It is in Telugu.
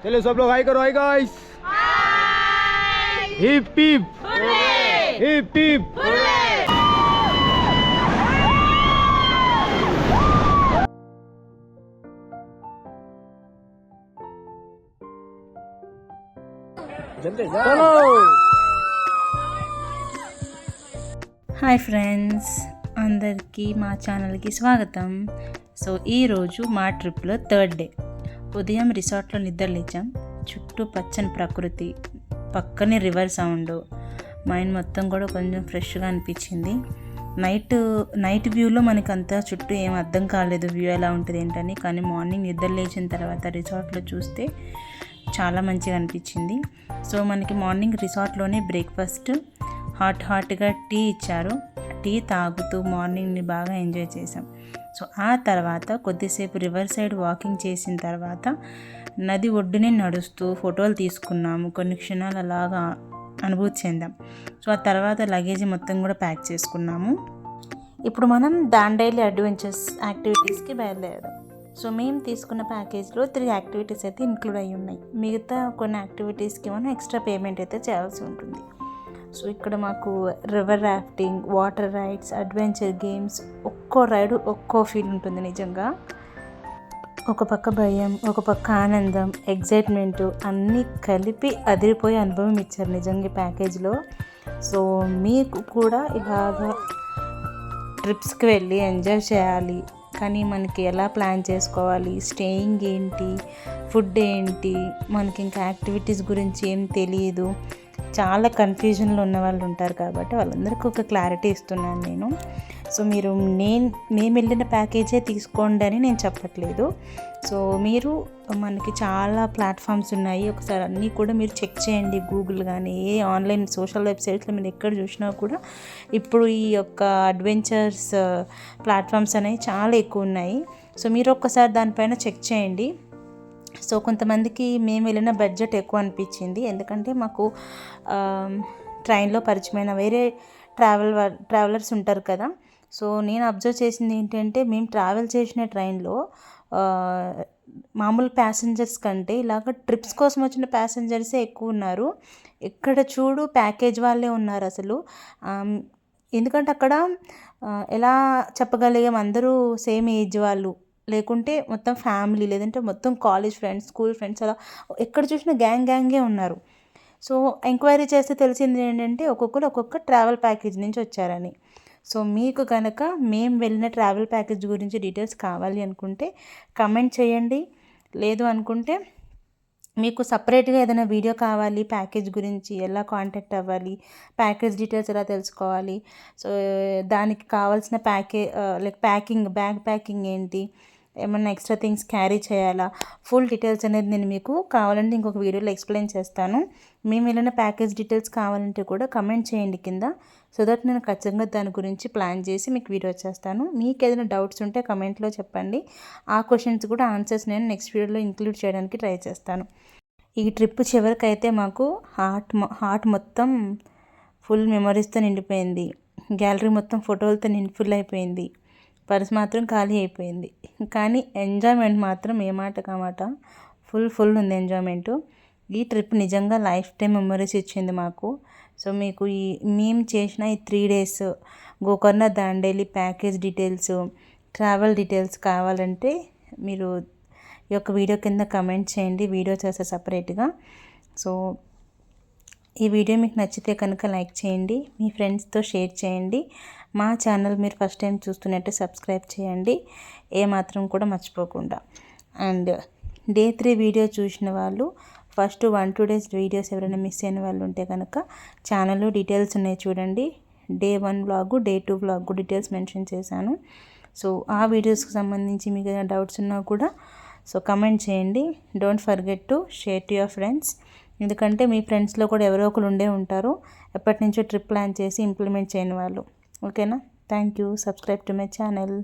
चलो सब लोग हाई करो, high guys. Hip hip hip hip. चलो। హాయ్ ఫ్రెండ్స్, అందరికీ మా ఛానల్కి స్వాగతం. సో ఈరోజు మా ట్రిప్లో థర్డ్ డే. ఉదయం రిసార్ట్లో నిద్ర లేచాం. చుట్టూ పచ్చని ప్రకృతి, పక్కనే రివర్ సౌండ్, మైండ్ మొత్తం కూడా కొంచెం ఫ్రెష్గా అనిపించింది. నైట్ వ్యూలో మనకి అంతా చుట్టూ ఏం అర్థం కాలేదు వ్యూ ఎలా ఉంటుంది ఏంటని. కానీ మార్నింగ్ నిద్ర లేచిన తర్వాత రిసార్ట్లో చూస్తే చాలా మంచిగా అనిపించింది. సో మనకి మార్నింగ్ రిసార్ట్లోనే బ్రేక్ఫాస్ట్, హాట్గా టీ ఇచ్చారు. టీ తాగుతూ మార్నింగ్ని బాగా ఎంజాయ్ చేసాం. సో ఆ తర్వాత కొద్దిసేపు రివర్ సైడ్ వాకింగ్ చేసిన తర్వాత నది ఒడ్డునే నడుస్తూ ఫోటోలు తీసుకున్నాము. కొన్ని క్షణాలు అలాగా అనుభూతి చెందాం. సో ఆ తర్వాత లగేజ్ మొత్తం కూడా ప్యాక్ చేసుకున్నాము. ఇప్పుడు మనం దాండేలి అడ్వెంచర్స్ యాక్టివిటీస్కి బయలుదేరాం. సో మేము తీసుకున్న ప్యాకేజ్లో 3 యాక్టివిటీస్ అయితే ఇంక్లూడ్ అయ్యి ఉన్నాయి. మిగతా కొన్ని యాక్టివిటీస్కి మనం ఎక్స్ట్రా పేమెంట్ అయితే చేయాల్సి ఉంటుంది. సో ఇక్కడ మాకు river rafting, water rides, adventure games, ఒక్కో రైడు ఒక్కో ఫీల్ ఉంటుంది. నిజంగా ఒక పక్క భయం, ఒక పక్క ఆనందం, ఎగ్జైట్మెంట్ అన్నీ కలిపి అదిరిపోయే అనుభవం ఇచ్చారు నిజంగా ప్యాకేజ్లో. సో మీకు కూడా ఇలాగా ట్రిప్స్కి వెళ్ళి ఎంజాయ్ చేయాలి, కానీ మనకి ఎలా ప్లాన్ చేసుకోవాలి, స్టేయింగ్ ఏంటి, ఫుడ్ ఏంటి, మనకి ఇంకా యాక్టివిటీస్ గురించి ఏం తెలియదు, చాలా కన్ఫ్యూజన్లో ఉన్న వాళ్ళు ఉంటారు. కాబట్టి వాళ్ళందరికీ ఒక క్లారిటీ ఇస్తున్నాను నేను. సో మీరు నేను వెళ్ళిన ప్యాకేజే తీసుకోండి అని నేను చెప్పట్లేదు. సో మీరు మనకి చాలా ప్లాట్ఫామ్స్ ఉన్నాయి, ఒకసారి అన్నీ కూడా మీరు చెక్ చేయండి. గూగుల్ కానీ ఏ ఆన్లైన్ సోషల్ వెబ్సైట్స్లో మీరు ఎక్కడ చూసినా కూడా ఇప్పుడు ఈ యొక్క అడ్వెంచర్స్ ప్లాట్ఫామ్స్ అనేవి చాలా ఎక్కువ ఉన్నాయి. సో మీరు ఒక్కసారి దానిపైన చెక్ చేయండి. సో కొంతమందికి మేము వెళ్ళిన బడ్జెట్ ఎక్కువ అనిపించింది, ఎందుకంటే మాకు ట్రైన్లో పరిచయమైన వేరే ట్రావెలర్స్ ఉంటారు కదా. సో నేను అబ్జర్వ్ చేసింది ఏంటంటే, మేము ట్రావెల్ చేసిన ట్రైన్లో మామూలు ప్యాసింజర్స్ కంటే ఇలాగ ట్రిప్స్ కోసం వచ్చిన ప్యాసింజర్సే ఎక్కువ ఉన్నారు. ఎక్కడ చూడు ప్యాకేజ్ వాళ్ళే ఉన్నారు అసలు. ఎందుకంటే అక్కడ ఎలా చెప్పగలిగాం, అందరూ సేమ్ ఏజ్ వాళ్ళు, లేకుంటే మొత్తం ఫ్యామిలీ, లేదంటే మొత్తం కాలేజ్ ఫ్రెండ్స్, స్కూల్ ఫ్రెండ్స్, అలా ఎక్కడ చూసినా గ్యాంగే ఉన్నారు. సో ఎంక్వైరీ చేస్తే తెలిసింది ఏంటంటే ఒక్కొక్కరు ఒక్కొక్క ట్రావెల్ ప్యాకేజ్ నుంచి వచ్చారని. సో మీకు కనుక మేము వెళ్ళిన ట్రావెల్ ప్యాకేజ్ గురించి డీటెయిల్స్ కావాలి అనుకుంటే కమెంట్ చేయండి. లేదు అనుకుంటే మీకు సపరేట్గా ఏదైనా వీడియో కావాలి ప్యాకేజ్ గురించి, ఎలా కాంటాక్ట్ అవ్వాలి, ప్యాకేజ్ డీటెయిల్స్ ఎలా తెలుసుకోవాలి, సో దానికి కావాల్సిన బ్యాగ్ ప్యాకింగ్ ఏంటి, ఏమన్నా ఎక్స్ట్రా థింగ్స్ క్యారీ చేయాలా, ఫుల్ డీటెయిల్స్ అనేది నేను మీకు కావాలంటే ఇంకొక వీడియోలో ఎక్స్ప్లెయిన్ చేస్తాను. మేము వెళ్ళిన ప్యాకేజ్ డీటెయిల్స్ కావాలంటే కూడా కమెంట్ చేయండి కింద. సో దట్ నేను ఖచ్చితంగా దాని గురించి ప్లాన్ చేసి మీకు వీడియో చేస్తాను. మీకు ఏదైనా డౌట్స్ ఉంటే కమెంట్లో చెప్పండి. ఆ క్వశ్చన్స్ కూడా ఆన్సర్స్ నేను నెక్స్ట్ వీడియోలో ఇంక్లూడ్ చేయడానికి ట్రై చేస్తాను. ఈ ట్రిప్ చివరికైతే మాకు హార్ట్ మొత్తం ఫుల్ మెమరీస్తో నిండిపోయింది. గ్యాలరీ మొత్తం ఫోటోలతో ఫుల్ అయిపోయింది. పర్స్ మాత్రం ఖాళీ అయిపోయింది. కానీ ఎంజాయ్మెంట్ మాత్రం ఏ మాట కామాట ఫుల్ ఉంది ఎంజాయ్మెంట్. ఈ ట్రిప్ నిజంగా లైఫ్ టైం మెమరీస్ ఇచ్చింది మాకు. సో మీకు మేము చేసిన ఈ 3 days Gokarna Dandeli package details, travel details కావాలంటే మీరు ఈ యొక్క వీడియో కింద కమెంట్ చేయండి, వీడియో చేస్తే సపరేట్గా. సో ఈ వీడియో మీకు నచ్చితే కనుక లైక్ చేయండి, మీ ఫ్రెండ్స్తో షేర్ చేయండి. మా ఛానల్ మీరు ఫస్ట్ టైం చూస్తున్నట్టే సబ్స్క్రైబ్ చేయండి, ఏమాత్రం కూడా మర్చిపోకుండా. అండ్ Day 3 వీడియో చూసిన వాళ్ళు ఫస్ట్ 1-2 days వీడియోస్ ఎవరైనా మిస్ అయిన వాళ్ళు ఉంటే కనుక ఛానల్లో డీటెయిల్స్ ఉన్నాయి చూడండి. Day 1 vlog, Day 2 vlog details mention చేశాను. సో ఆ వీడియోస్కి సంబంధించి మీకు ఏదైనా డౌట్స్ ఉన్నా కూడా సో కమెంట్ చేయండి. Don't forget to share to your friends, ఎందుకంటే మీ ఫ్రెండ్స్లో కూడా ఎవరో ఒకరు ఉండే ఉంటారు ఎప్పటి నుంచో ట్రిప్ ప్లాన్ చేసి ఇంప్లిమెంట్ చేయని వాళ్ళు. ఓకేనా? Thank you. Subscribe to my channel.